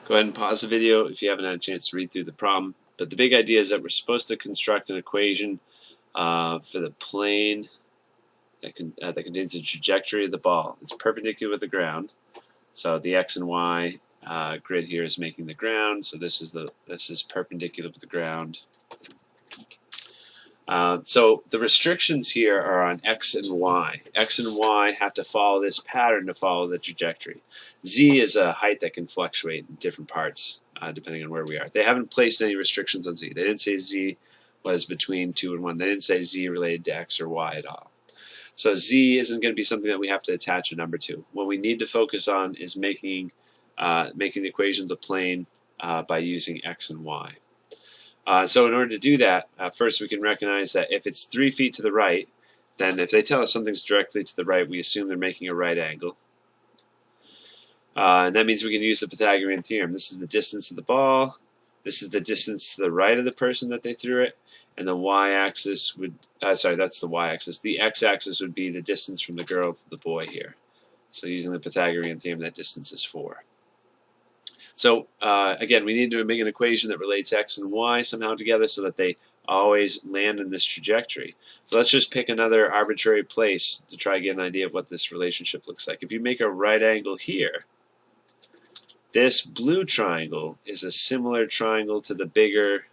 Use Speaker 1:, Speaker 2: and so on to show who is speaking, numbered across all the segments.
Speaker 1: Go ahead and pause the video if you haven't had a chance to read through the problem. But the big idea is that we're supposed to construct an equation for the plane that contains the trajectory of the ball. It's perpendicular with the ground. So the x and y grid here is making the ground. So this is perpendicular with the ground. So the restrictions here are on x and y. X and y have to follow this pattern to follow the trajectory. Z is a height that can fluctuate in different parts depending on where we are. They haven't placed any restrictions on z. They didn't say z was between 2 and 1. They didn't say z related to x or y at all. So z isn't going to be something that we have to attach a number to. What we need to focus on is making the equation of the plane by using x and y. So in order to do that, first we can recognize that if it's 3 feet to the right, then if they tell us something's directly to the right, we assume they're making a right angle. And that means we can use the Pythagorean theorem. This is the distance of the ball. This is the distance to the right of the person that they threw it. And the y-axis would, that's the y-axis. The x-axis would be the distance from the girl to the boy here. So using the Pythagorean theorem, that distance is 4. So again, we need to make an equation that relates x and y somehow together so that they always land in this trajectory. So let's just pick another arbitrary place to try to get an idea of what this relationship looks like. If you make a right angle here, this blue triangle is a similar triangle to the bigger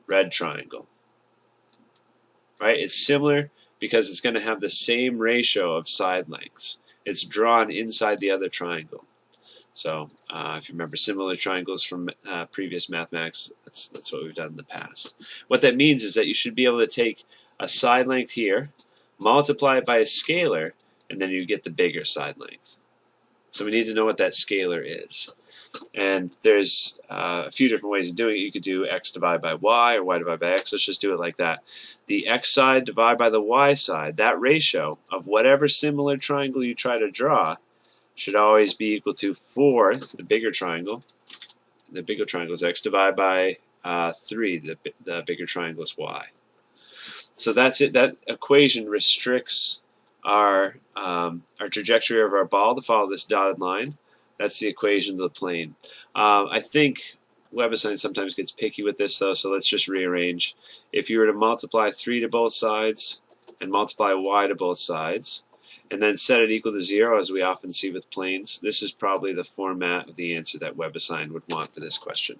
Speaker 1: red triangle. Right? It's similar because it's going to have the same ratio of side lengths. It's drawn inside the other triangle. So if you remember similar triangles from previous mathematics, that's what we've done in the past. What that means is that you should be able to take a side length here, multiply it by a scalar, and then you get the bigger side length. So we need to know what that scalar is. And there's a few different ways of doing it. You could do x divided by y or y divided by x. Let's just do it like that. The x side divided by the y side, that ratio of whatever similar triangle you try to draw should always be equal to 4, the bigger triangle. The bigger triangle is x divided by 3, the bigger triangle is y. So that's it. That equation restricts our trajectory of our ball to follow this dotted line. That's the equation of the plane. I think WebAssign sometimes gets picky with this though, so let's just rearrange. If you were to multiply 3 to both sides and multiply y to both sides, and then set it equal to 0, as we often see with planes, this is probably the format of the answer that WebAssign would want for this question.